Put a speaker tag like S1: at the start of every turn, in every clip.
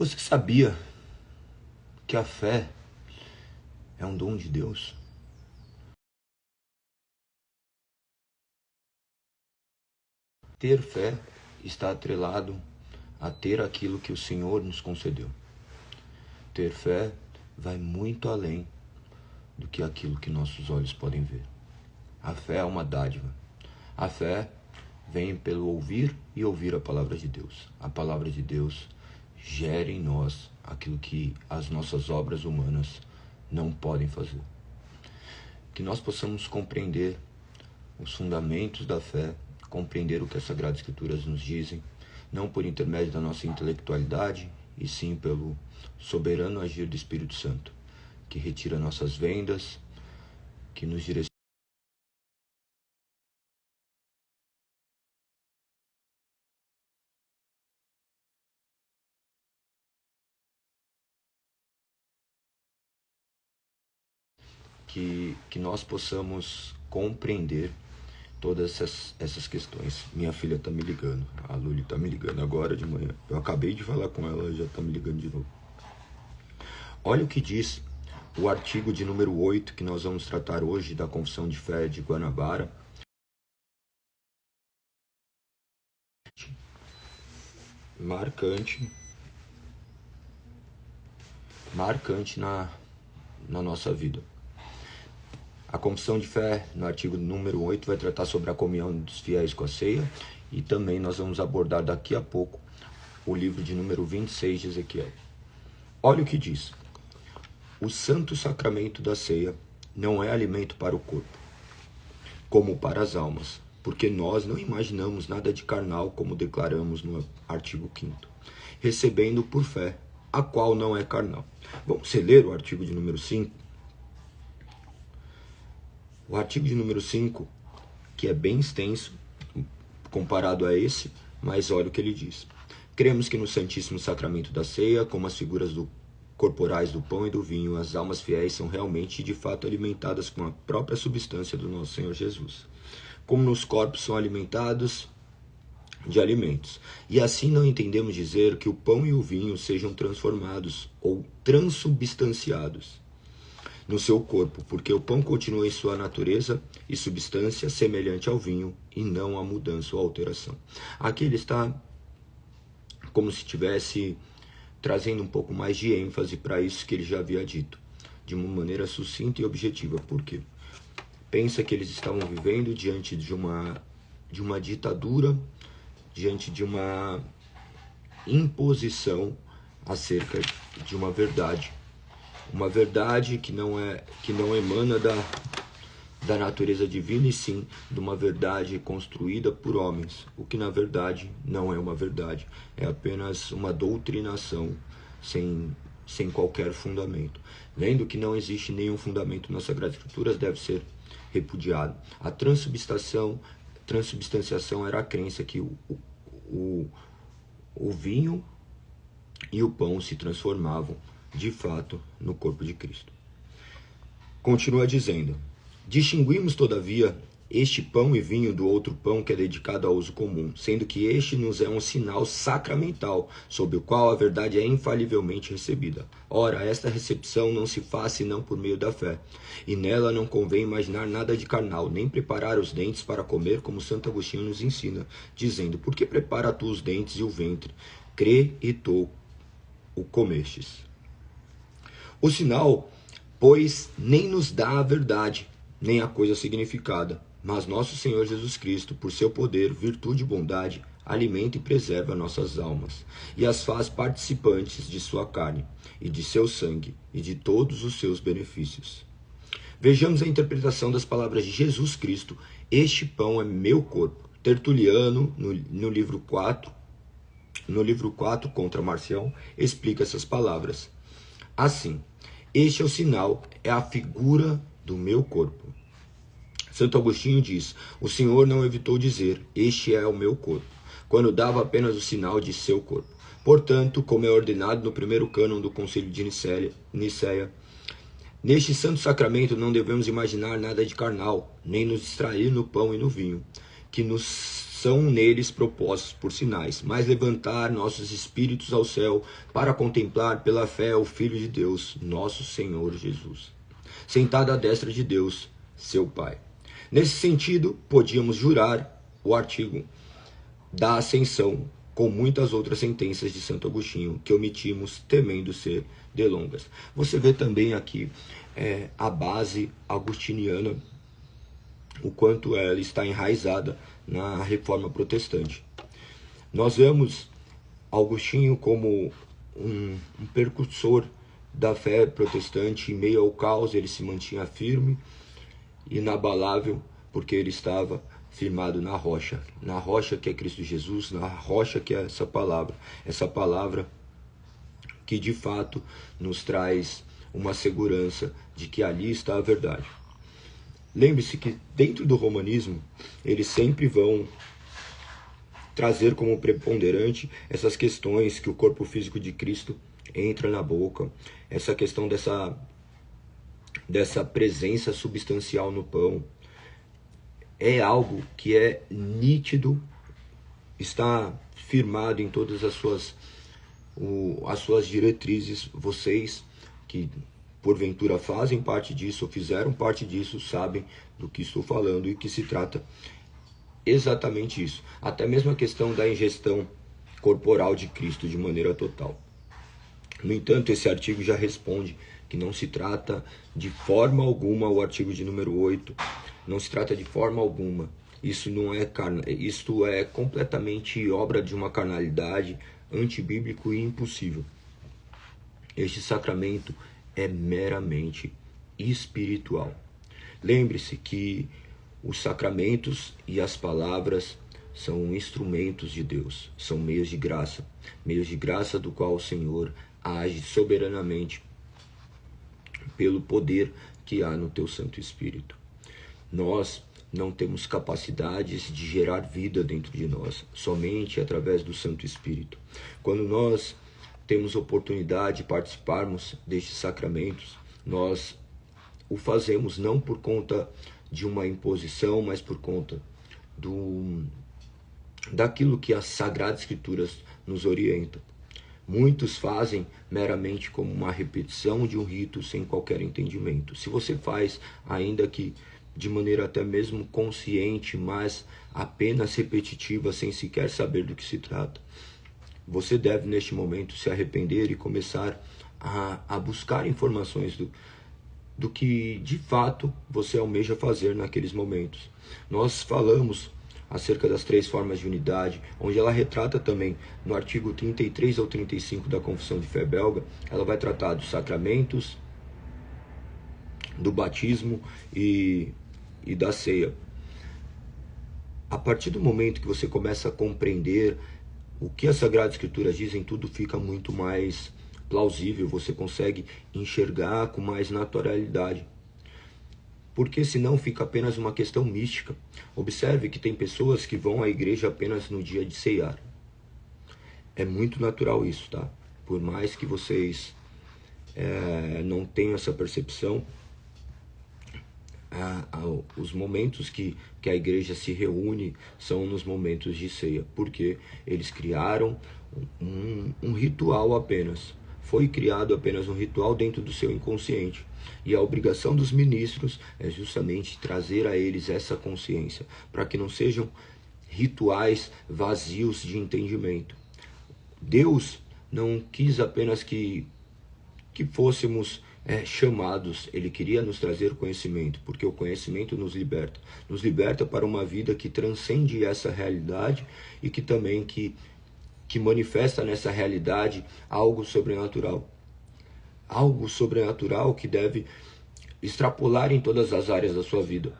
S1: Você sabia que a fé é um dom de Deus? Ter fé está atrelado a ter aquilo que o Senhor nos concedeu. Ter fé vai muito além do que aquilo que nossos olhos podem ver. A fé é uma dádiva. A fé vem pelo ouvir e ouvir a palavra de Deus. A palavra de Deus gera em nós aquilo que as nossas obras humanas não podem fazer. Que nós possamos compreender os fundamentos da fé, compreender o que as Sagradas Escrituras nos dizem, não por intermédio da nossa intelectualidade, e sim pelo soberano agir do Espírito Santo, que retira nossas vendas, que nos direciona. Que nós possamos compreender todas essas questões. Minha filha está me ligando, a Luli está me ligando agora de manhã. Eu acabei de falar com ela, já está me ligando de novo. Olha o que diz o artigo de número 8, que nós vamos tratar hoje, da Confissão de Fé de Guanabara. Marcante na nossa vida. A Confissão de Fé, no artigo número 8, vai tratar sobre a comunhão dos fiéis com a ceia, e também nós vamos abordar daqui a pouco o livro de número 26 de Ezequiel. Olha o que diz: o santo sacramento da ceia não é alimento para o corpo, como para as almas, porque nós não imaginamos nada de carnal, como declaramos no artigo 5º, recebendo por fé, a qual não é carnal. Vamos reler o artigo de número 5? O artigo de número 5, que é bem extenso comparado a esse, mas olha o que ele diz. Cremos que no Santíssimo Sacramento da Ceia, como as figuras corporais do pão e do vinho, as almas fiéis são realmente e de fato alimentadas com a própria substância do nosso Senhor Jesus, como nos corpos são alimentados de alimentos. E assim não entendemos dizer que o pão e o vinho sejam transformados ou transubstanciados no seu corpo, porque o pão continua em sua natureza e substância semelhante ao vinho, e não a mudança ou alteração. Aqui ele está como se estivesse trazendo um pouco mais de ênfase para isso que ele já havia dito, de uma maneira sucinta e objetiva. Por quê? Pensa que eles estavam vivendo diante de uma ditadura, diante de uma imposição acerca de uma verdade que não emana da natureza divina, e sim de uma verdade construída por homens, o que na verdade não é uma verdade, é apenas uma doutrinação sem qualquer fundamento. Vendo que não existe nenhum fundamento nas Sagradas Escrituras, deve ser repudiado. A transubstanciação era a crença que o vinho e o pão se transformavam de fato no corpo de Cristo. Continua dizendo: distinguimos todavia este pão e vinho do outro pão que é dedicado ao uso comum, sendo que este nos é um sinal sacramental, sob o qual a verdade é infalivelmente recebida. Ora, esta recepção não se faz senão por meio da fé, e nela não convém imaginar nada de carnal, nem preparar os dentes para comer, como Santo Agostinho nos ensina, dizendo: por que prepara tu os dentes e o ventre? Crê e tu o comestes. O sinal, pois, nem nos dá a verdade, nem a coisa significada, mas nosso Senhor Jesus Cristo, por seu poder, virtude e bondade, alimenta e preserva nossas almas, e as faz participantes de sua carne, e de seu sangue, e de todos os seus benefícios. Vejamos a interpretação das palavras de Jesus Cristo: este pão é meu corpo. Tertuliano, no livro 4, contra Marcião, explica essas palavras assim: este é o sinal, é a figura do meu corpo. Santo Agostinho diz: o Senhor não evitou dizer, este é o meu corpo, quando dava apenas o sinal de seu corpo. Portanto, como é ordenado no primeiro cânon do Concílio de Nicéia, neste santo sacramento não devemos imaginar nada de carnal, nem nos distrair no pão e no vinho, que nos são neles propostos por sinais, mas levantar nossos espíritos ao céu para contemplar pela fé o Filho de Deus, nosso Senhor Jesus, sentado à destra de Deus, seu Pai. Nesse sentido, podíamos jurar o artigo da Ascensão, com muitas outras sentenças de Santo Agostinho, que omitimos temendo ser delongas. Você vê também aqui a base agostiniana, o quanto ela está enraizada na Reforma Protestante. Nós vemos Agostinho como um precursor da fé protestante. Em meio ao caos ele se mantinha firme, inabalável, porque ele estava firmado na rocha que é Cristo Jesus, na rocha que é essa palavra que de fato nos traz uma segurança de que ali está a verdade. Lembre-se que dentro do romanismo eles sempre vão trazer como preponderante essas questões que o corpo físico de Cristo entra na boca, essa questão dessa presença substancial no pão. É algo que é nítido, está firmado em todas as suas diretrizes. Vocês que porventura fazem parte disso ou fizeram parte disso sabem do que estou falando e que se trata exatamente isso. Até mesmo a questão da ingestão corporal de Cristo de maneira total. No entanto, esse artigo já responde que não se trata de forma alguma, o artigo de número 8, não se trata de forma alguma. Isto é completamente obra de uma carnalidade, antibíblico e impossível. Este sacramento é meramente espiritual. Lembre-se que os sacramentos e as palavras são instrumentos de Deus, são meios de graça do qual o Senhor age soberanamente pelo poder que há no teu Santo Espírito. Nós não temos capacidades de gerar vida dentro de nós, somente através do Santo Espírito. Quando nós temos oportunidade de participarmos destes sacramentos, nós o fazemos não por conta de uma imposição, mas por conta daquilo que as Sagradas Escrituras nos orientam. Muitos fazem meramente como uma repetição de um rito sem qualquer entendimento. Se você faz, ainda que de maneira até mesmo consciente, mas apenas repetitiva, sem sequer saber do que se trata, você deve neste momento se arrepender e começar a buscar informações do que de fato você almeja fazer naqueles momentos. Nós falamos acerca das 3 formas de unidade, onde ela retrata também no artigo 33 ao 35 da Confissão de Fé Belga. Ela vai tratar dos sacramentos, do batismo e da ceia. A partir do momento que você começa a compreender o que as Sagradas Escrituras dizem, tudo fica muito mais plausível, você consegue enxergar com mais naturalidade. Porque senão fica apenas uma questão mística. Observe que tem pessoas que vão à igreja apenas no dia de ceiar. É muito natural isso, tá? Por mais que vocês não tenham essa percepção, os momentos que a igreja se reúne são nos momentos de ceia, porque eles criaram um ritual apenas. Foi criado apenas um ritual dentro do seu inconsciente. E a obrigação dos ministros é justamente trazer a eles essa consciência, para que não sejam rituais vazios de entendimento. Deus não quis apenas que fôssemos chamados, Ele queria nos trazer conhecimento, porque o conhecimento nos liberta para uma vida que transcende essa realidade e que também que manifesta nessa realidade algo sobrenatural que deve extrapolar em todas as áreas da sua vida.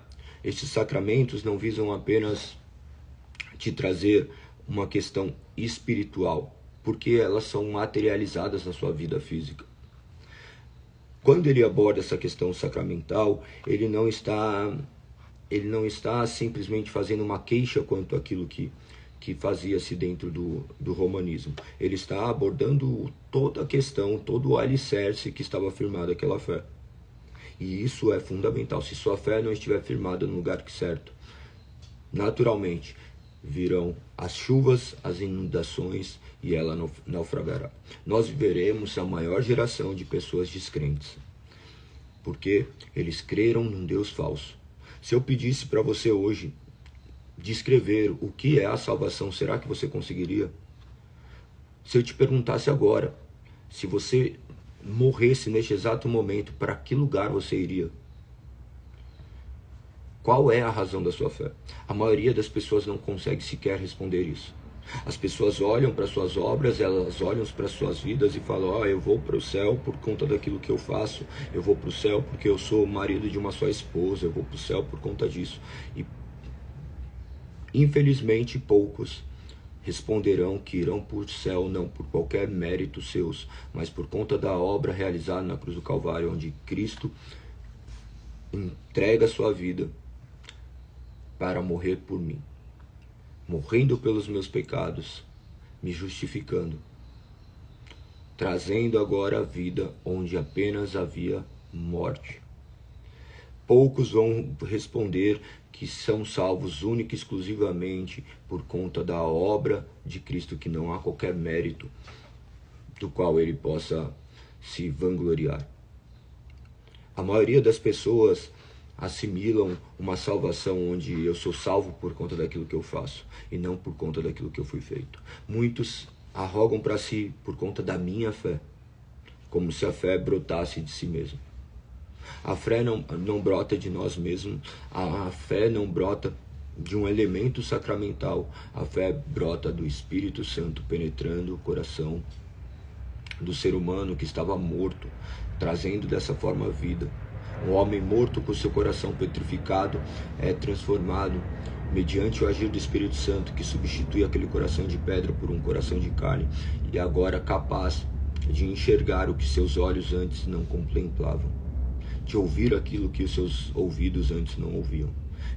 S1: Estes sacramentos não visam apenas te trazer uma questão espiritual, porque elas são materializadas na sua vida física. Quando ele aborda essa questão sacramental, ele não está simplesmente fazendo uma queixa quanto àquilo que fazia-se dentro do romanismo. Ele está abordando toda a questão, todo o alicerce que estava firmado aquela fé. E isso é fundamental. Se sua fé não estiver firmada no lugar certo, naturalmente, virão as chuvas, as inundações, e ela naufragará. Nós viveremos a maior geração de pessoas descrentes, porque eles creram num Deus falso. Se eu pedisse para você hoje descrever o que é a salvação, será que você conseguiria? Se eu te perguntasse agora, se você morresse neste exato momento, para que lugar você iria? Qual é a razão da sua fé? A maioria das pessoas não consegue sequer responder isso. As pessoas olham para suas obras, elas olham para suas vidas e falam: eu vou para o céu por conta daquilo que eu faço, eu vou para o céu porque eu sou marido de uma só esposa, eu vou para o céu por conta disso. E infelizmente poucos responderão que irão para o céu não por qualquer mérito seus, mas por conta da obra realizada na cruz do Calvário, onde Cristo entrega a sua vida para morrer por mim, morrendo pelos meus pecados, me justificando, trazendo agora a vida onde apenas havia morte. Poucos vão responder que são salvos única e exclusivamente por conta da obra de Cristo, que não há qualquer mérito do qual ele possa se vangloriar. A maioria das pessoas assimilam uma salvação onde eu sou salvo por conta daquilo que eu faço e não por conta daquilo que eu fui feito. Muitos arrogam para si por conta da minha fé, como se a fé brotasse de si mesmo. A fé não brota de nós mesmos, a fé não brota de um elemento sacramental, a fé brota do Espírito Santo penetrando o coração do ser humano que estava morto, trazendo dessa forma vida. Um homem morto com seu coração petrificado é transformado mediante o agir do Espírito Santo, que substitui aquele coração de pedra por um coração de carne, e agora capaz de enxergar o que seus olhos antes não contemplavam, de ouvir aquilo que os seus ouvidos antes não ouviam,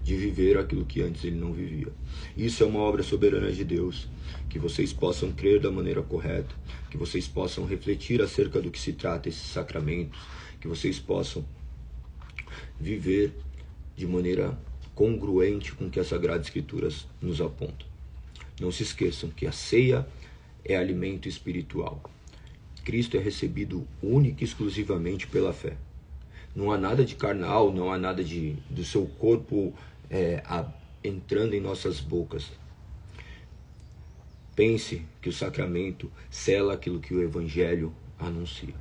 S1: de viver aquilo que antes ele não vivia. Isso é uma obra soberana de Deus. Que vocês possam crer da maneira correta, que vocês possam refletir acerca do que se trata esses sacramentos, que vocês possam viver de maneira congruente com o que as Sagradas Escrituras nos apontam. Não se esqueçam que a ceia é alimento espiritual. Cristo é recebido única e exclusivamente pela fé. Não há nada de carnal, não há nada do seu corpo entrando em nossas bocas. Pense que o sacramento sela aquilo que o Evangelho anuncia.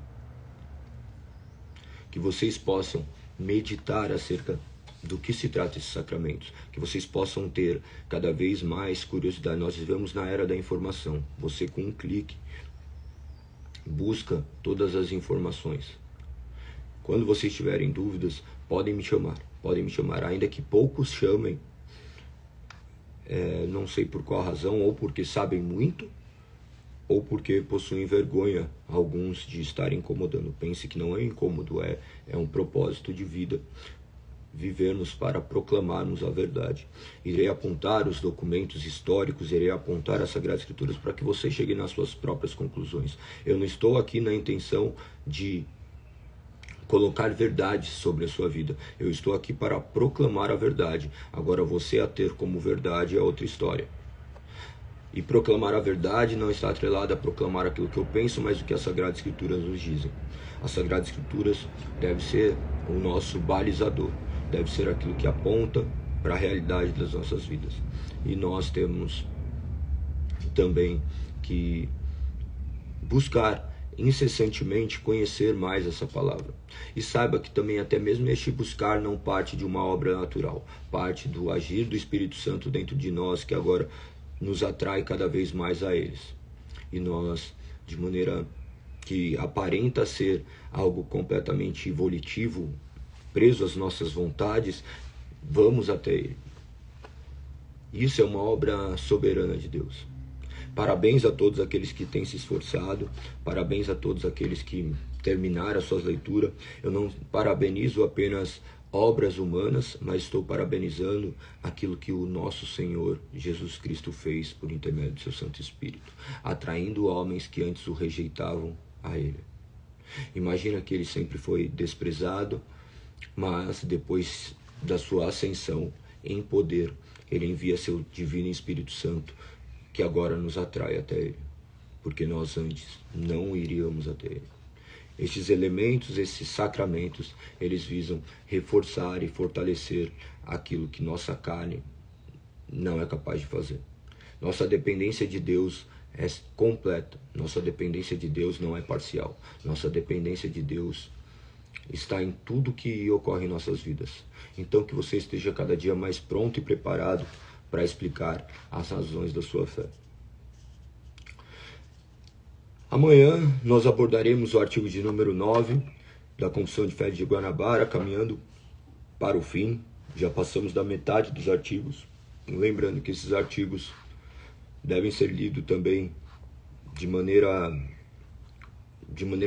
S1: Que vocês possam meditar acerca do que se trata esses sacramentos, que vocês possam ter cada vez mais curiosidade. Nós vivemos na era da informação. Você, com um clique, busca todas as informações. Quando vocês tiverem dúvidas, podem me chamar, ainda que poucos chamem, não sei por qual razão, ou porque sabem muito, ou porque possuem vergonha, alguns, de estar incomodando. Pense que não é incômodo, é um propósito de vida, vivermos para proclamarmos a verdade. Irei apontar os documentos históricos, irei apontar as Sagradas Escrituras para que você chegue nas suas próprias conclusões. Eu não estou aqui na intenção de colocar verdades sobre a sua vida. Eu estou aqui para proclamar a verdade. Agora, você a ter como verdade é outra história. E proclamar a verdade não está atrelado a proclamar aquilo que eu penso, mas o que as Sagradas Escrituras nos dizem. As Sagradas Escrituras deve ser o nosso balizador, deve ser aquilo que aponta para a realidade das nossas vidas. E nós temos também que buscar incessantemente conhecer mais essa palavra. E saiba que também até mesmo este buscar não parte de uma obra natural, parte do agir do Espírito Santo dentro de nós, que agora nos atrai cada vez mais a eles. E nós, de maneira que aparenta ser algo completamente volitivo, preso às nossas vontades, vamos até ele. Isso é uma obra soberana de Deus. Parabéns a todos aqueles que têm se esforçado, parabéns a todos aqueles que terminaram as suas leituras. Eu não parabenizo apenas obras humanas, mas estou parabenizando aquilo que o nosso Senhor Jesus Cristo fez por intermédio do seu Santo Espírito, atraindo homens que antes o rejeitavam a ele. Imagina que ele sempre foi desprezado, mas depois da sua ascensão em poder, Ele envia seu divino Espírito Santo, que agora nos atrai até Ele, porque nós antes não iríamos até Ele. Estes elementos, esses sacramentos, eles visam reforçar e fortalecer aquilo que nossa carne não é capaz de fazer. Nossa dependência de Deus é completa. Nossa dependência de Deus não é parcial. Nossa dependência de Deus está em tudo que ocorre em nossas vidas. Então que você esteja cada dia mais pronto e preparado para explicar as razões da sua fé. Amanhã nós abordaremos o artigo de número 9 da Confissão de Fé de Guanabara, caminhando para o fim. Já passamos da metade dos artigos. Lembrando que esses artigos devem ser lidos também de maneira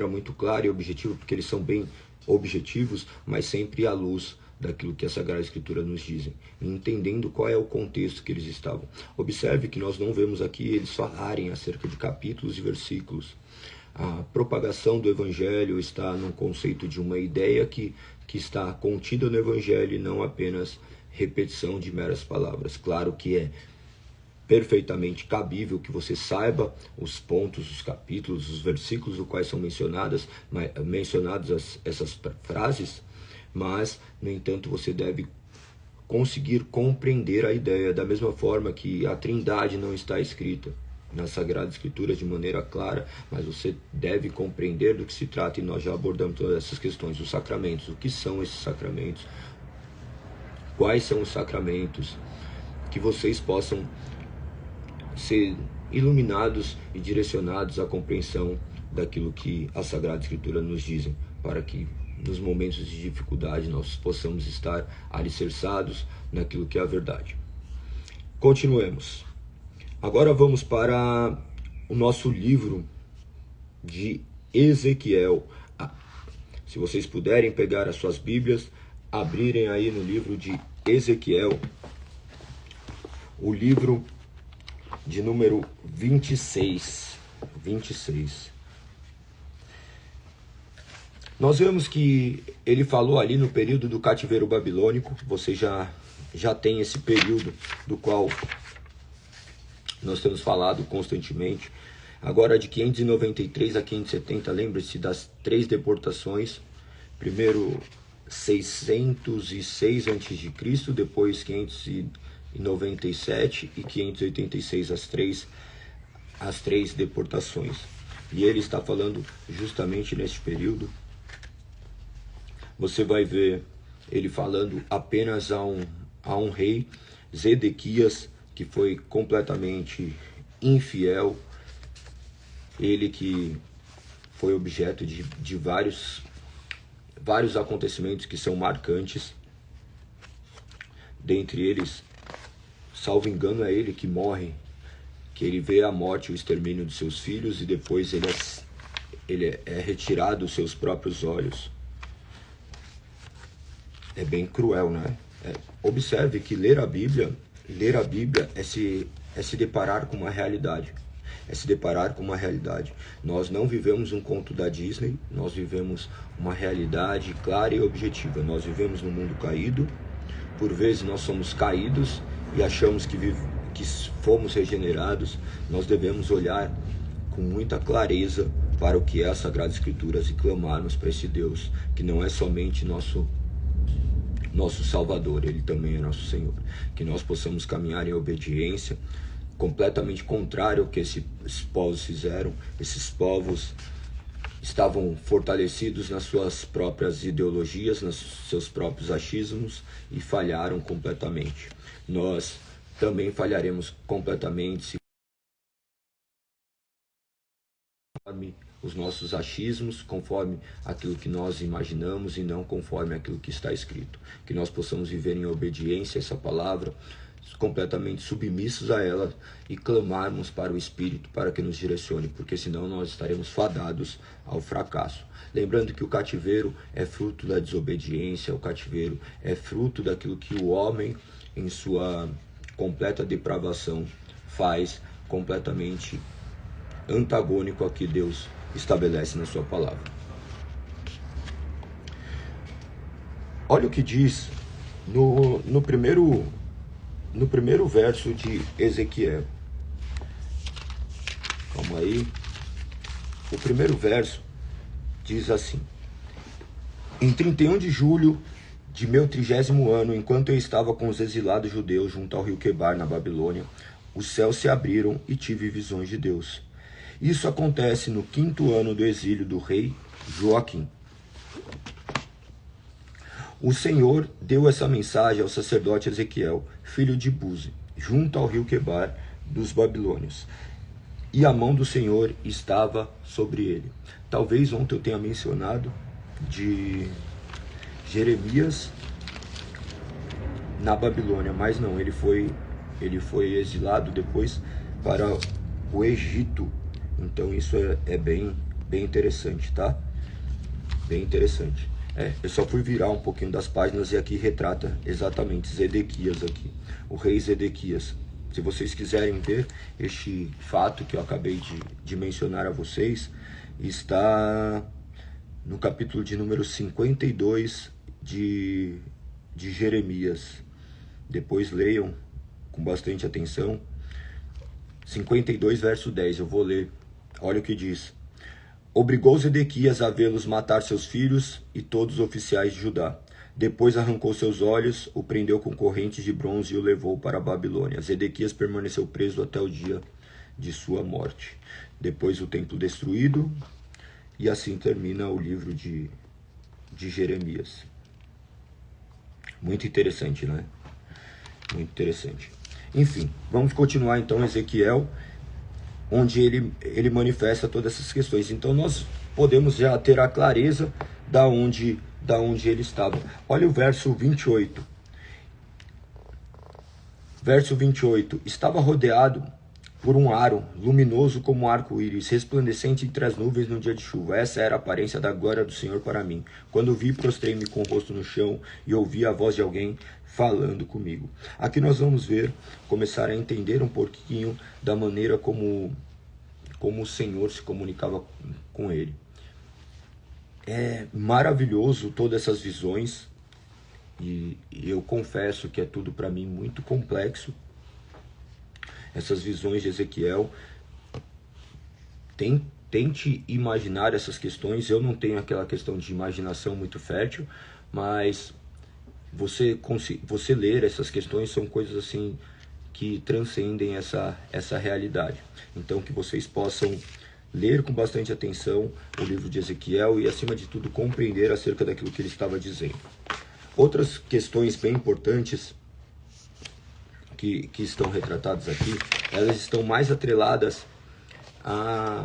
S1: muito clara e objetiva, porque eles são bem objetivos, mas sempre à luz daquilo que a Sagrada Escritura nos dizem, entendendo qual é o contexto que eles estavam. Observe que nós não vemos aqui eles falarem acerca de capítulos e versículos. A propagação do Evangelho está no conceito de uma ideia que está contida no Evangelho e não apenas repetição de meras palavras. Claro que é perfeitamente cabível que você saiba os pontos, os capítulos, os versículos, os quais são mencionadas essas frases, mas, no entanto, você deve conseguir compreender a ideia, da mesma forma que a Trindade não está escrita na Sagrada Escritura de maneira clara, mas você deve compreender do que se trata, e nós já abordamos todas essas questões. Os sacramentos, o que são esses sacramentos? Quais são os sacramentos? Que vocês possam ser iluminados e direcionados à compreensão daquilo que a Sagrada Escritura nos dizem, para que nos momentos de dificuldade nós possamos estar alicerçados naquilo que é a verdade. Continuemos. Agora vamos para o nosso livro de Ezequiel. Se vocês puderem pegar as suas Bíblias, abrirem aí no livro de Ezequiel, o livro de número 26. Nós vemos que ele falou ali no período do cativeiro babilônico. Você já tem esse período do qual nós temos falado constantemente. Agora de 593 a 570, lembre-se das 3 deportações. Primeiro 606 a.C., depois 597 e 586, as três deportações. E ele está falando justamente nesse período. Você vai ver ele falando apenas a um rei, Zedequias, que foi completamente infiel. Ele que foi objeto de vários acontecimentos que são marcantes. Dentre eles, salvo engano, é ele que morre, que ele vê a morte e o extermínio de seus filhos, e depois ele é retirado os seus próprios olhos. É bem cruel, né? Observe que ler a Bíblia é se deparar com uma realidade. É se deparar com uma realidade. Nós não vivemos um conto da Disney, nós vivemos uma realidade clara e objetiva. Nós vivemos num mundo caído, por vezes nós somos caídos e achamos que fomos regenerados. Nós devemos olhar com muita clareza para o que é as Sagradas Escrituras e clamarmos para esse Deus, que não é somente nosso Salvador, Ele também é nosso Senhor. Que nós possamos caminhar em obediência, completamente contrário ao que esses povos fizeram. Esses povos estavam fortalecidos nas suas próprias ideologias, nos seus próprios achismos, e falharam completamente. Nós também falharemos completamente se conforme os nossos achismos, conforme aquilo que nós imaginamos e não conforme aquilo que está escrito. Que nós possamos viver em obediência a essa palavra, completamente submissos a ela, e clamarmos para o Espírito para que nos direcione, porque senão nós estaremos fadados ao fracasso. Lembrando que o cativeiro é fruto da desobediência, o cativeiro é fruto daquilo que o homem, em sua completa depravação, faz completamente antagônico ao que Deus estabelece na sua palavra. Olha o que diz no no primeiro verso de Ezequiel. Calma aí. O primeiro verso diz assim: em 31 de julho de meu 30º ano, enquanto eu estava com os exilados judeus junto ao rio Quebar, na Babilônia, os céus se abriram e tive visões de Deus. Isso acontece no 5º ano do exílio do rei Joaquim. O Senhor deu essa mensagem ao sacerdote Ezequiel, filho de Buzi, junto ao rio Quebar dos babilônios. E a mão do Senhor estava sobre ele. Talvez ontem eu tenha mencionado de Jeremias na Babilônia, mas não, ele foi exilado depois para o Egito. Então isso é bem interessante, tá? Bem interessante. Eu só fui virar um pouquinho das páginas e aqui retrata exatamente Zedequias aqui, o rei Zedequias. Se vocês quiserem ver este fato que eu acabei de mencionar a vocês, está no capítulo de número 52 de Jeremias. Depois leiam com bastante atenção. 52, verso 10, eu vou ler. Olha o que diz. Obrigou Zedequias a vê-los matar seus filhos e todos os oficiais de Judá. Depois arrancou seus olhos, o prendeu com correntes de bronze e o levou para a Babilônia. Zedequias permaneceu preso até o dia de sua morte. Depois o templo destruído, e assim termina o livro de Jeremias. Muito interessante, né? Muito interessante. Enfim, vamos continuar então Ezequiel, onde ele manifesta todas essas questões. Então nós podemos já ter a clareza da onde ele estava. Olha o verso 28. Verso 28. Estava rodeado por um aro, luminoso como um arco-íris, resplandecente entre as nuvens no dia de chuva. Essa era a aparência da glória do Senhor para mim. Quando vi, prostrei-me com o rosto no chão e ouvi a voz de alguém falando comigo. Aqui nós vamos começar a entender um pouquinho da maneira como o Senhor se comunicava com ele. É maravilhoso todas essas visões, e eu confesso que é tudo para mim muito complexo. Essas visões de Ezequiel, tente imaginar essas questões. Eu não tenho aquela questão de imaginação muito fértil, mas você ler essas questões são coisas assim que transcendem essa realidade. Então que vocês possam ler com bastante atenção o livro de Ezequiel e, acima de tudo, compreender acerca daquilo que ele estava dizendo. Outras questões bem importantes que estão retratadas aqui, elas estão mais atreladas a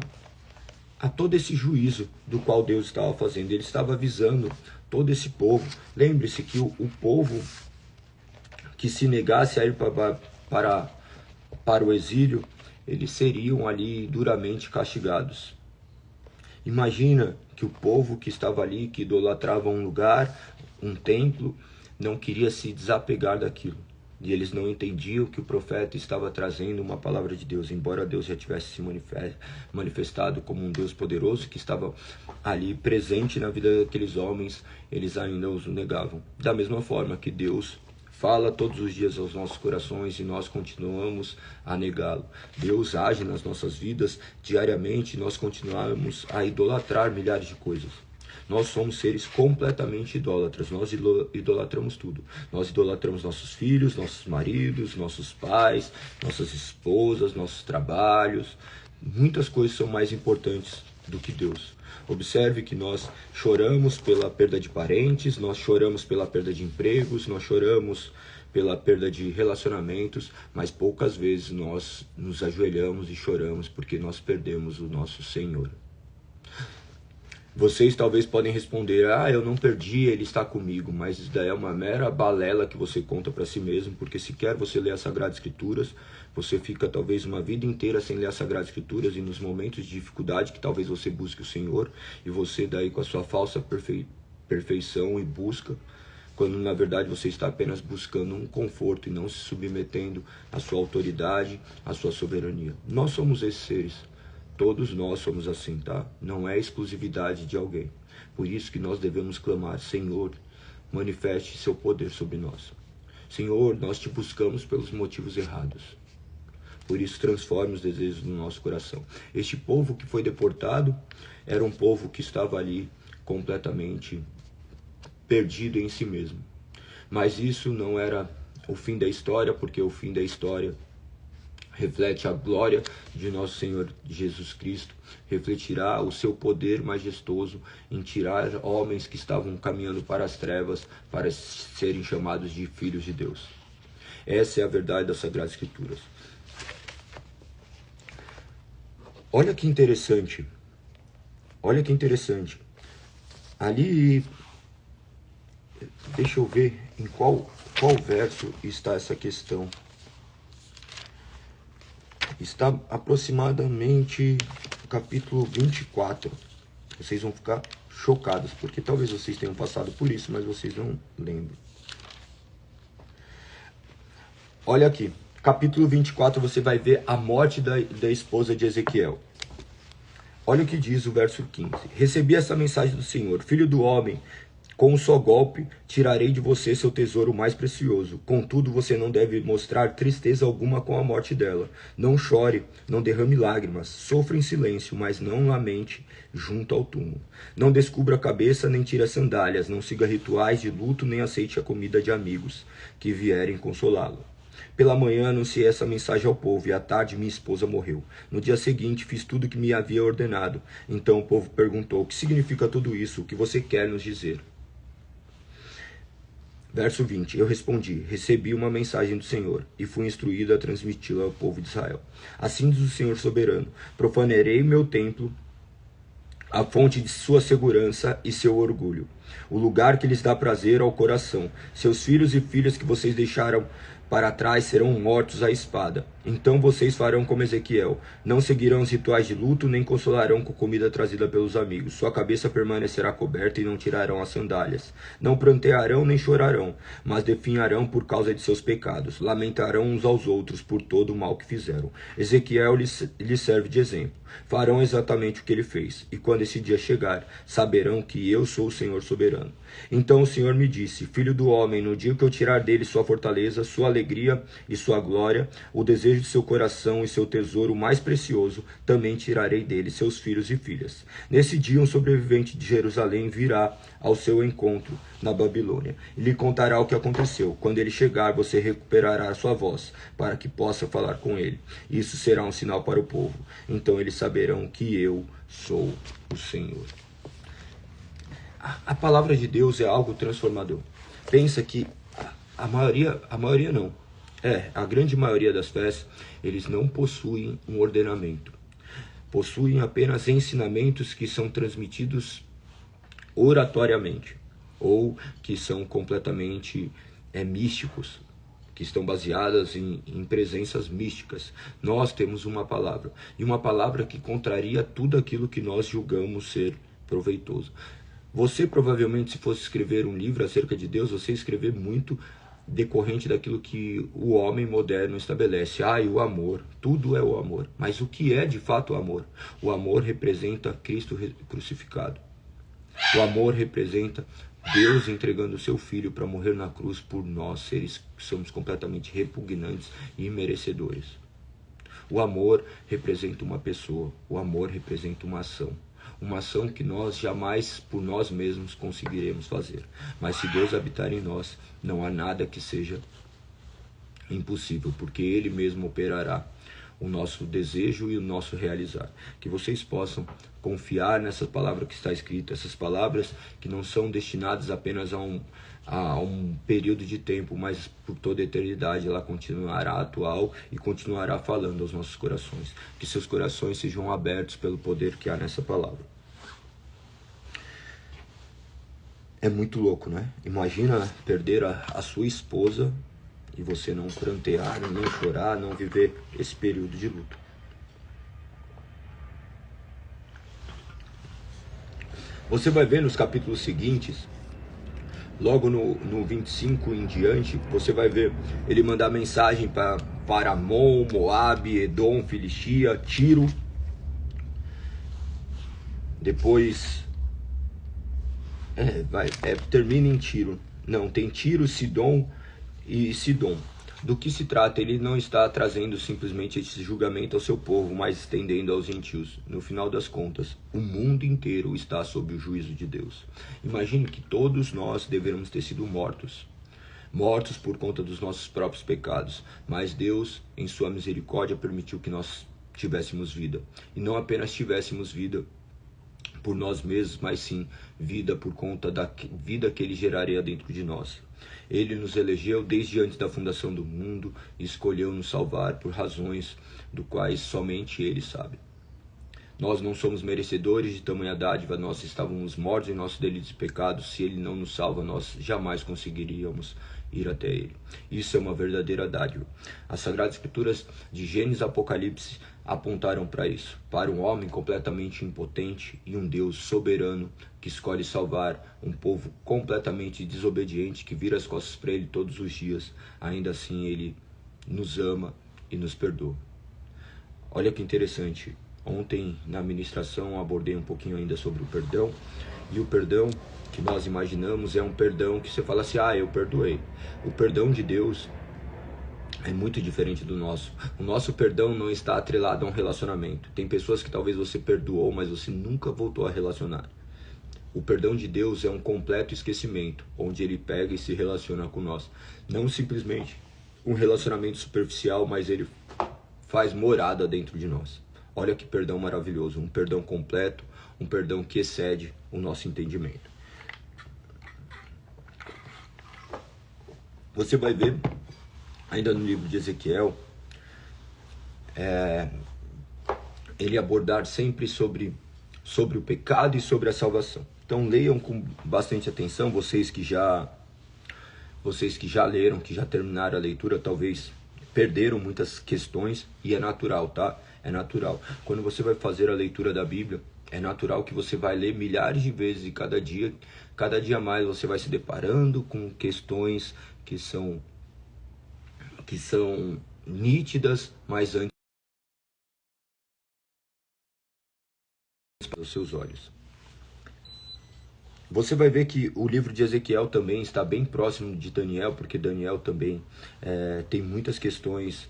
S1: todo esse juízo do qual Deus estava fazendo. Ele estava avisando todo esse povo. Lembre-se que o povo que se negasse a ir para o exílio, eles seriam ali duramente castigados. Imagina que o povo que estava ali, que idolatrava um lugar, um templo, não queria se desapegar daquilo. E eles não entendiam que o profeta estava trazendo uma palavra de Deus, embora Deus já tivesse se manifestado como um Deus poderoso que estava ali presente na vida daqueles homens, eles ainda os negavam. Da mesma forma que Deus fala todos os dias aos nossos corações e nós continuamos a negá-lo. Deus age nas nossas vidas diariamente e nós continuamos a idolatrar milhares de coisas. Nós somos seres completamente idólatras, nós idolatramos tudo. Nós idolatramos nossos filhos, nossos maridos, nossos pais, nossas esposas, nossos trabalhos. Muitas coisas são mais importantes do que Deus. Observe que nós choramos pela perda de parentes, nós choramos pela perda de empregos, nós choramos pela perda de relacionamentos, mas poucas vezes nós nos ajoelhamos e choramos porque nós perdemos o nosso Senhor. Vocês talvez podem responder, eu não perdi, ele está comigo, mas isso daí é uma mera balela que você conta para si mesmo, porque sequer você lê as Sagradas Escrituras, você fica talvez uma vida inteira sem ler as Sagradas Escrituras, e nos momentos de dificuldade que talvez você busque o Senhor, e você daí com a sua falsa perfeição e busca, quando na verdade você está apenas buscando um conforto e não se submetendo à sua autoridade, à sua soberania. Nós somos esses seres. Todos nós somos assim, tá? Não é exclusividade de alguém. Por isso que nós devemos clamar, Senhor, manifeste seu poder sobre nós. Senhor, nós te buscamos pelos motivos errados. Por isso, transforme os desejos do nosso coração. Este povo que foi deportado era um povo que estava ali completamente perdido em si mesmo. Mas isso não era o fim da história, porque o fim da história reflete a glória de nosso Senhor Jesus Cristo, refletirá o seu poder majestoso em tirar homens que estavam caminhando para as trevas para serem chamados de filhos de Deus. Essa é a verdade das Sagradas Escrituras. Olha que interessante. Olha que interessante. Ali, deixa eu ver em qual verso está essa questão. Está aproximadamente no capítulo 24. Vocês vão ficar chocados, porque talvez vocês tenham passado por isso, mas vocês não lembram. Olha aqui, capítulo 24, você vai ver a morte da esposa de Ezequiel. Olha o que diz o verso 15. Recebi essa mensagem do Senhor: filho do homem, com um só golpe tirarei de você seu tesouro mais precioso. Contudo, você não deve mostrar tristeza alguma com a morte dela. Não chore, não derrame lágrimas. Sofra em silêncio, mas não lamente junto ao túmulo. Não descubra a cabeça, nem tire as sandálias. Não siga rituais de luto, nem aceite a comida de amigos que vierem consolá-lo. Pela manhã anunciei essa mensagem ao povo, e à tarde minha esposa morreu. No dia seguinte fiz tudo o que me havia ordenado. Então o povo perguntou: o que significa tudo isso? O que você quer nos dizer? Verso 20, eu respondi: recebi uma mensagem do Senhor, e fui instruído a transmiti-la ao povo de Israel. Assim diz o Senhor soberano: profanerei meu templo, a fonte de sua segurança e seu orgulho, o lugar que lhes dá prazer ao coração. Seus filhos e filhas que vocês deixaram para trás serão mortos à espada. Então vocês farão como Ezequiel, não seguirão os rituais de luto, nem consolarão com comida trazida pelos amigos. Sua cabeça permanecerá coberta e não tirarão as sandálias. Não prantearão nem chorarão, mas definharão por causa de seus pecados. Lamentarão uns aos outros por todo o mal que fizeram. Ezequiel lhes serve de exemplo. Farão exatamente o que ele fez, e quando esse dia chegar, saberão que eu sou o Senhor soberano. Então o Senhor me disse: filho do homem, no dia que eu tirar dele sua fortaleza, sua alegria e sua glória, o desejo de seu coração e seu tesouro mais precioso, também tirarei dele seus filhos e filhas. Nesse dia um sobrevivente de Jerusalém virá ao seu encontro na Babilônia e lhe contará o que aconteceu. Quando ele chegar, você recuperará a sua voz, para que possa falar com ele. Isso será um sinal para o povo. Então eles saberão que eu sou o Senhor. A palavra de Deus é algo transformador. Pensa que a grande maioria das fés, eles não possuem um ordenamento. Possuem apenas ensinamentos que são transmitidos oratoriamente, ou que são completamente místicos, que estão baseadas em presenças místicas. Nós temos uma palavra, e uma palavra que contraria tudo aquilo que nós julgamos ser proveitoso. Você provavelmente, se fosse escrever um livro acerca de Deus, você escrever muito decorrente daquilo que o homem moderno estabelece. E o amor, tudo é o amor. Mas o que é de fato o amor? O amor representa Cristo crucificado. O amor representa Deus entregando o seu Filho para morrer na cruz por nós, seres que somos completamente repugnantes e imerecedores. O amor representa uma pessoa, o amor representa uma ação. Uma ação que nós jamais por nós mesmos conseguiremos fazer. Mas se Deus habitar em nós, não há nada que seja impossível, porque Ele mesmo operará o nosso desejo e o nosso realizar. Que vocês possam confiar nessa palavra que está escrita, essas palavras que não são destinadas apenas a um período de tempo, mas por toda a eternidade ela continuará atual e continuará falando aos nossos corações. Que seus corações sejam abertos pelo poder que há nessa palavra. É muito louco, né? Imagina perder a sua esposa e você não prantear, não chorar, não viver esse período de luto. Você vai ver nos capítulos seguintes, logo no 25 em diante, você vai ver ele mandar mensagem para Amon, Moabe, Edom, Filistia, Tiro. Depois termina em Tiro. Não, tem Tiro, Sidom e Sidom. Do que se trata? Ele não está trazendo simplesmente esse julgamento ao seu povo, mas estendendo aos gentios. No final das contas, o mundo inteiro está sob o juízo de Deus. Imagine que todos nós deveríamos ter sido mortos por conta dos nossos próprios pecados, mas Deus, em sua misericórdia, permitiu que nós tivéssemos vida. E não apenas tivéssemos vida por nós mesmos, mas sim vida por conta da vida que Ele geraria dentro de nós. Ele nos elegeu desde antes da fundação do mundo e escolheu nos salvar por razões do quais somente Ele sabe. Nós não somos merecedores de tamanha dádiva, nós estávamos mortos em nossos delitos e pecados. Se Ele não nos salva, nós jamais conseguiríamos ir até Ele. Isso é uma verdadeira dádiva. As Sagradas Escrituras de Gênesis e Apocalipse apontaram para isso, para um homem completamente impotente e um Deus soberano que escolhe salvar um povo completamente desobediente, que vira as costas para Ele todos os dias. Ainda assim Ele nos ama e nos perdoa. Olha que interessante, ontem na ministração abordei um pouquinho ainda sobre o perdão, e o perdão que nós imaginamos é um perdão que você fala assim, eu perdoei. O perdão de Deus é muito diferente do nosso. O nosso perdão não está atrelado a um relacionamento. Tem pessoas que talvez você perdoou, mas você nunca voltou a relacionar. O perdão de Deus é um completo esquecimento, onde Ele pega e se relaciona com nós. Não simplesmente um relacionamento superficial, mas Ele faz morada dentro de nós. Olha que perdão maravilhoso, um perdão completo, um perdão que excede o nosso entendimento. Você vai ver, ainda no livro de Ezequiel, ele abordar sempre sobre o pecado e sobre a salvação. Então leiam com bastante atenção, vocês que já leram, que já terminaram a leitura, talvez perderam muitas questões, e é natural, tá? É natural. Quando você vai fazer a leitura da Bíblia, é natural que você vai ler milhares de vezes, e cada dia mais você vai se deparando com questões que são nítidas, mas antes para os seus olhos. Você vai ver que o livro de Ezequiel também está bem próximo de Daniel, porque Daniel também tem muitas questões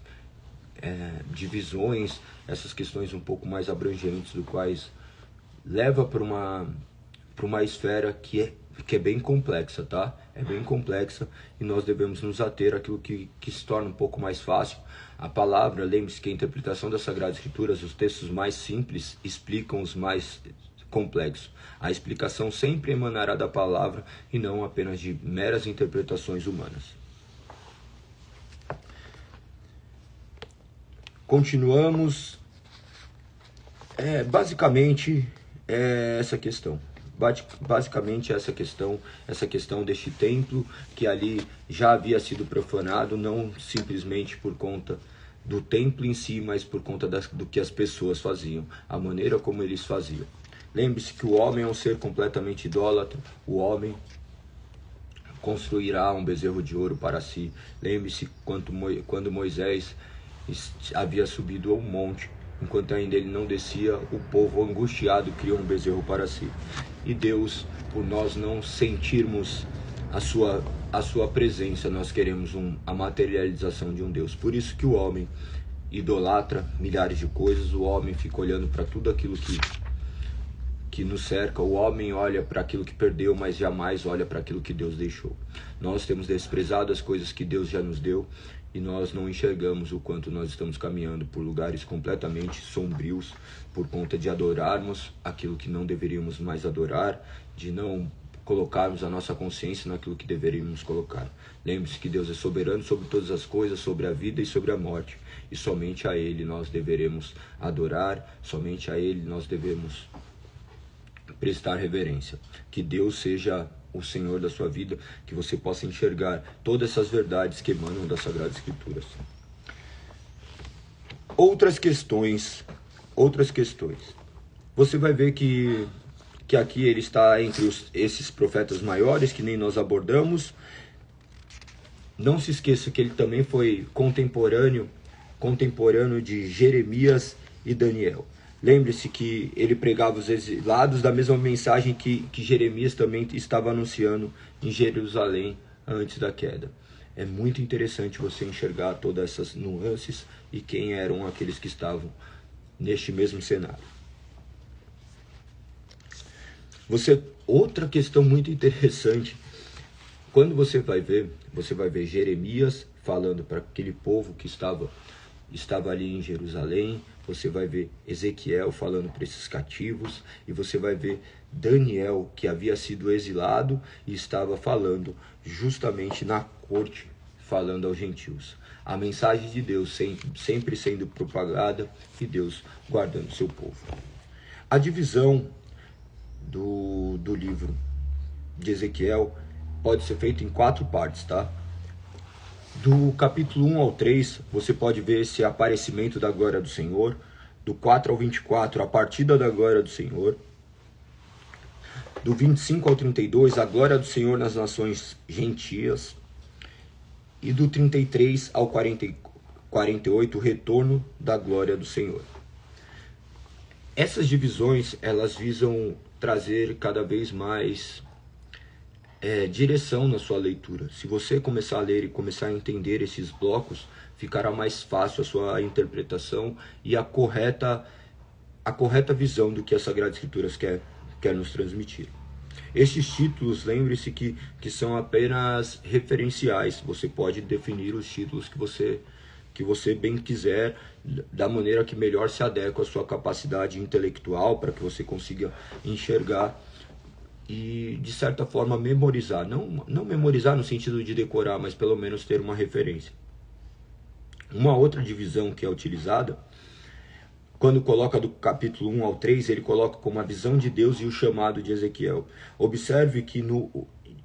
S1: de visões, essas questões um pouco mais abrangentes, do quais leva para uma esfera que é bem complexa, tá? É bem complexa, e nós devemos nos ater àquilo que se torna um pouco mais fácil. A palavra, lembre-se que a interpretação das Sagradas Escrituras, os textos mais simples explicam os mais complexos. A explicação sempre emanará da palavra e não apenas de meras interpretações humanas. Continuamos. Basicamente essa questão. Basicamente essa questão deste templo que ali já havia sido profanado, não simplesmente por conta do templo em si, mas por conta do que as pessoas faziam, a maneira como eles faziam. Lembre-se que o homem é um ser completamente idólatra, o homem construirá um bezerro de ouro para si. Lembre-se quando Moisés havia subido ao monte, enquanto ainda ele não descia, o povo angustiado criou um bezerro para si. E Deus, por nós não sentirmos a sua presença, nós queremos a materialização de um Deus. Por isso que o homem idolatra milhares de coisas, o homem fica olhando para tudo aquilo que nos cerca, o homem olha para aquilo que perdeu, mas jamais olha para aquilo que Deus deixou. Nós temos desprezado as coisas que Deus já nos deu, e nós não enxergamos o quanto nós estamos caminhando por lugares completamente sombrios, por conta de adorarmos aquilo que não deveríamos mais adorar, de não colocarmos a nossa consciência naquilo que deveríamos colocar. Lembre-se que Deus é soberano sobre todas as coisas, sobre a vida e sobre a morte, e somente a Ele nós deveremos adorar, somente a Ele nós devemos prestar reverência. Que Deus seja o Senhor da sua vida, que você possa enxergar todas essas verdades que emanam das Sagradas Escrituras. Outras questões. Você vai ver que aqui ele está entre esses profetas maiores, que nem nós abordamos. Não se esqueça que ele também foi contemporâneo de Jeremias e Daniel. Lembre-se que ele pregava os exilados da mesma mensagem que Jeremias também estava anunciando em Jerusalém antes da queda. é muito interessante você enxergar todas essas nuances e quem eram aqueles que estavam neste mesmo cenário. Outra questão muito interessante, quando você vai ver Jeremias falando para aquele povo que estava ali em Jerusalém, você vai ver Ezequiel falando para esses cativos, e você vai ver Daniel, que havia sido exilado e estava falando justamente na corte, falando aos gentios. A mensagem de Deus sempre sendo propagada e Deus guardando seu povo. A divisão do livro de Ezequiel pode ser feita em 4 partes, tá? Do capítulo 1 ao 3, você pode ver esse aparecimento da glória do Senhor. Do 4 ao 24, a partida da glória do Senhor. Do 25 ao 32, a glória do Senhor nas nações gentias. E do 33 ao 48, o retorno da glória do Senhor. Essas divisões, elas visam trazer cada vez mais direção na sua leitura. Se você começar a ler e começar a entender esses blocos, ficará mais fácil a sua interpretação e a correta visão do que as Sagradas Escrituras quer nos transmitir. Estes títulos, lembre-se que são apenas referenciais. Você pode definir os títulos que você bem quiser, da maneira que melhor se adequa à sua capacidade intelectual, para que você consiga enxergar e, de certa forma, memorizar. Não memorizar no sentido de decorar, mas pelo menos ter uma referência. Uma outra divisão que é utilizada, quando coloca do capítulo 1 ao 3, ele coloca como a visão de Deus e o chamado de Ezequiel. Observe que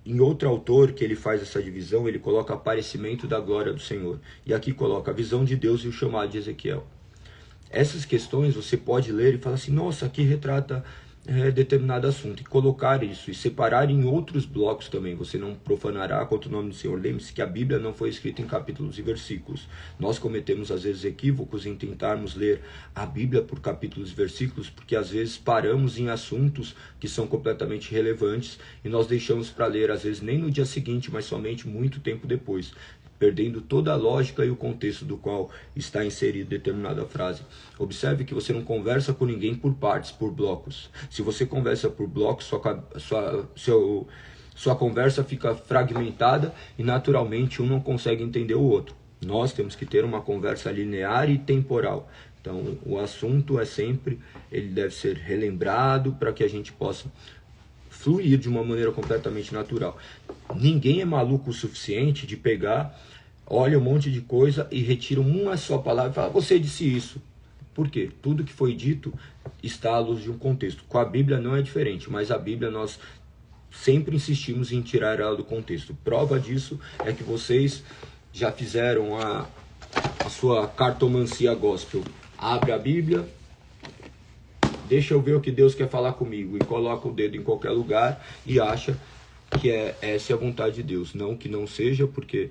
S1: em outro autor que ele faz essa divisão, ele coloca aparecimento da glória do Senhor. E aqui coloca a visão de Deus e o chamado de Ezequiel. Essas questões você pode ler e falar assim, nossa, aqui retrata determinado assunto, e colocar isso e separar em outros blocos também. Você não profanará contra o nome do Senhor. Lembre-se que a Bíblia não foi escrita em capítulos e versículos. Nós cometemos às vezes equívocos em tentarmos ler a Bíblia por capítulos e versículos, porque às vezes paramos em assuntos que são completamente relevantes e nós deixamos para ler às vezes nem no dia seguinte, mas somente muito tempo depois, perdendo toda a lógica e o contexto do qual está inserida determinada frase. Observe que você não conversa com ninguém por partes, por blocos. Se você conversa por blocos, sua conversa fica fragmentada e naturalmente um não consegue entender o outro. Nós temos que ter uma conversa linear e temporal. Então o assunto ele deve ser relembrado para que a gente possa fluir de uma maneira completamente natural. Ninguém é maluco o suficiente de pegar, olha um monte de coisa e retira uma só palavra e fala, você disse isso. Por quê? Tudo que foi dito está à luz de um contexto. Com a Bíblia não é diferente, mas a Bíblia nós sempre insistimos em tirar ela do contexto. Prova disso é que vocês já fizeram a sua cartomancia gospel. Abre a Bíblia, deixa eu ver o que Deus quer falar comigo, e coloca o dedo em qualquer lugar e acha que essa é a vontade de Deus. Não que não seja, porque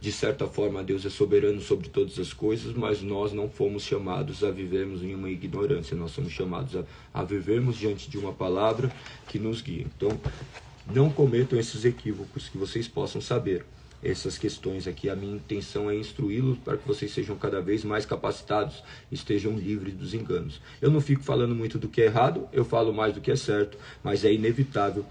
S1: de certa forma Deus é soberano sobre todas as coisas, mas nós não fomos chamados a vivermos em uma ignorância. Nós somos chamados a vivermos diante de uma palavra que nos guia. Então, não cometam esses equívocos, que vocês possam saber essas questões aqui. A minha intenção é instruí-los para que vocês sejam cada vez mais capacitados, estejam livres dos enganos. Eu não fico falando muito do que é errado, eu falo mais do que é certo, mas é inevitável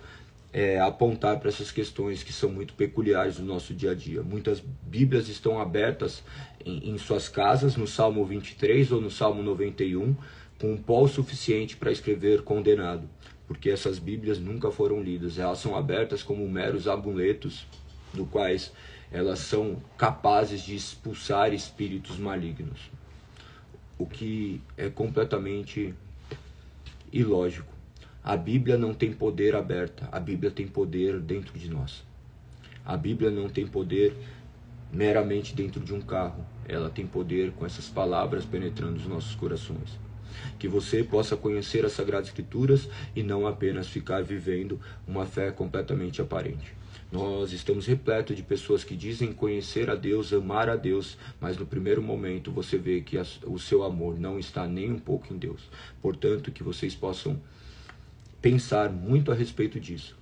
S1: apontar para essas questões que são muito peculiares do nosso dia a dia. Muitas Bíblias estão abertas em suas casas, no Salmo 23 ou no Salmo 91, com pó suficiente para escrever condenado, porque essas Bíblias nunca foram lidas. Elas são abertas como meros amuletos, do quais elas são capazes de expulsar espíritos malignos, o que é completamente ilógico. A Bíblia não tem poder aberta, a Bíblia tem poder dentro de nós. A Bíblia não tem poder meramente dentro de um carro, ela tem poder com essas palavras penetrando os nossos corações. Que você possa conhecer as Sagradas Escrituras e não apenas ficar vivendo uma fé completamente aparente. Nós estamos repletos de pessoas que dizem conhecer a Deus, amar a Deus, mas no primeiro momento você vê que o seu amor não está nem um pouco em Deus. Portanto, que vocês possam pensar muito a respeito disso.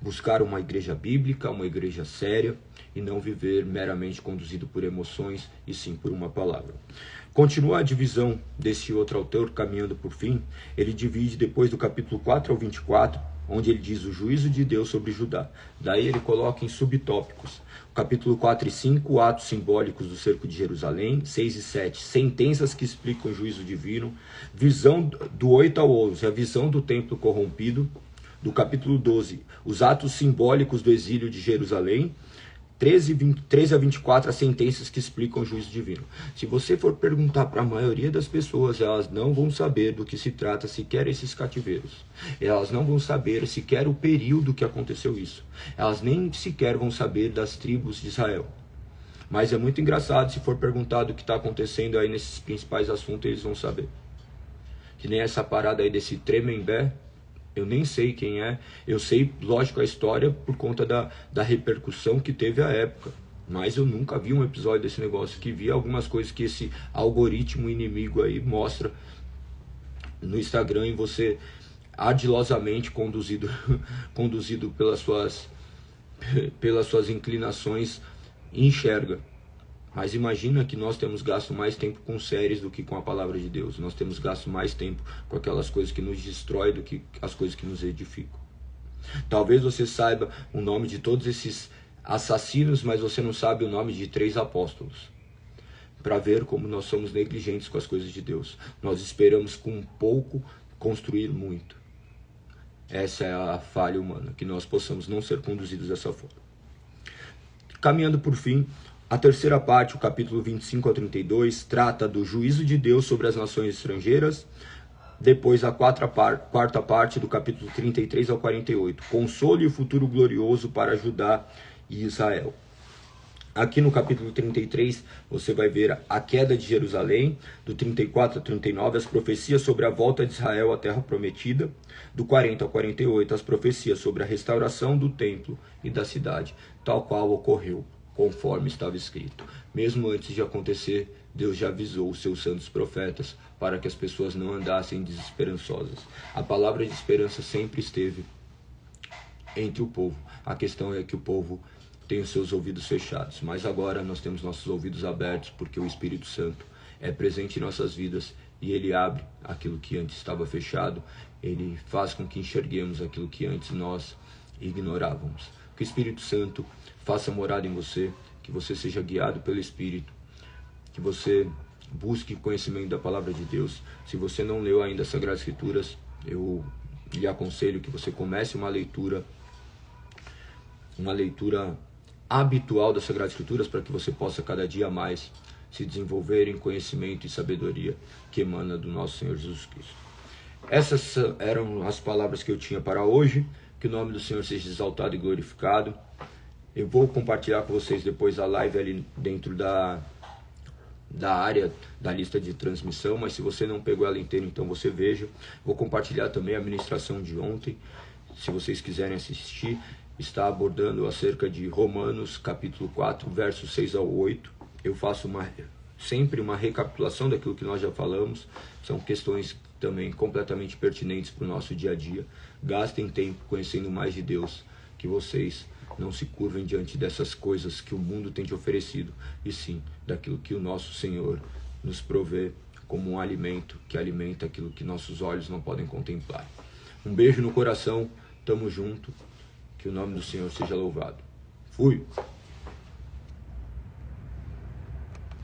S1: buscar uma igreja bíblica, uma igreja séria, e não viver meramente conduzido por emoções, e sim por uma palavra. Continua a divisão desse outro autor, Caminhando por Fim. Ele divide depois do capítulo 4 ao 24, onde ele diz o juízo de Deus sobre Judá. Daí ele coloca em subtópicos. Capítulo 4 e 5, atos simbólicos do cerco de Jerusalém. 6 e 7, sentenças que explicam o juízo divino. Visão do 8 ao 11, a visão do templo corrompido. Do capítulo 12, os atos simbólicos do exílio de Jerusalém. 13 a 24, as sentenças que explicam o juízo divino. Se você for perguntar para a maioria das pessoas, elas não vão saber do que se trata sequer esses cativeiros. Elas não vão saber sequer o período que aconteceu isso. Elas nem sequer vão saber das tribos de Israel. Mas é muito engraçado, se for perguntado o que está acontecendo aí nesses principais assuntos, eles vão saber. Que nem essa parada aí desse Tremembé. Eu nem sei quem é, eu sei, lógico, a história por conta da repercussão que teve a época. Mas eu nunca vi um episódio desse negócio, que vi algumas coisas que esse algoritmo inimigo aí mostra no Instagram, e você ardilosamente conduzido pelas suas inclinações, enxerga. Mas imagina que nós temos gasto mais tempo com séries do que com a palavra de Deus. Nós temos gasto mais tempo com aquelas coisas que nos destroem do que as coisas que nos edificam. Talvez você saiba o nome de todos esses assassinos, mas você não sabe o nome de 3 apóstolos. Para ver como nós somos negligentes com as coisas de Deus. Nós esperamos com pouco construir muito. Essa é a falha humana, que nós possamos não ser conduzidos dessa forma. Caminhando por fim, a terceira parte, o capítulo 25 a 32, trata do juízo de Deus sobre as nações estrangeiras. Depois, a quarta parte, do capítulo 33 ao 48, consolo e o futuro glorioso para Judá e Israel. Aqui no capítulo 33, você vai ver a queda de Jerusalém. Do 34 a 39, as profecias sobre a volta de Israel à terra prometida. Do 40 ao 48, as profecias sobre a restauração do templo e da cidade, tal qual ocorreu, conforme estava escrito. Mesmo antes de acontecer, Deus já avisou os seus santos profetas para que as pessoas não andassem desesperançosas. A palavra de esperança sempre esteve entre o povo. A questão é que o povo tem os seus ouvidos fechados. Mas agora nós temos nossos ouvidos abertos, porque o Espírito Santo é presente em nossas vidas e ele abre aquilo que antes estava fechado. Ele faz com que enxerguemos aquilo que antes nós ignorávamos. Que o Espírito Santo faça morada em você, que você seja guiado pelo Espírito, que você busque conhecimento da palavra de Deus. Se você não leu ainda as Sagradas Escrituras, eu lhe aconselho que você comece uma leitura habitual das Sagradas Escrituras, para que você possa cada dia mais se desenvolver em conhecimento e sabedoria que emana do nosso Senhor Jesus Cristo. Essas eram as palavras que eu tinha para hoje. Que o nome do Senhor seja exaltado e glorificado. Eu vou compartilhar com vocês depois a live ali dentro da área da lista de transmissão, mas se você não pegou ela inteira, então você veja. Vou compartilhar também a ministração de ontem, se vocês quiserem assistir. Está abordando acerca de Romanos capítulo 4, versos 6 ao 8. Eu faço sempre uma recapitulação daquilo que nós já falamos. São questões também completamente pertinentes para o nosso dia a dia. Gastem tempo conhecendo mais de Deus, que vocês não se curvem diante dessas coisas que o mundo tem te oferecido, e sim daquilo que o nosso Senhor nos provê como um alimento que alimenta aquilo que nossos olhos não podem contemplar. Um beijo no coração, tamo junto, que o nome do Senhor seja louvado. Fui!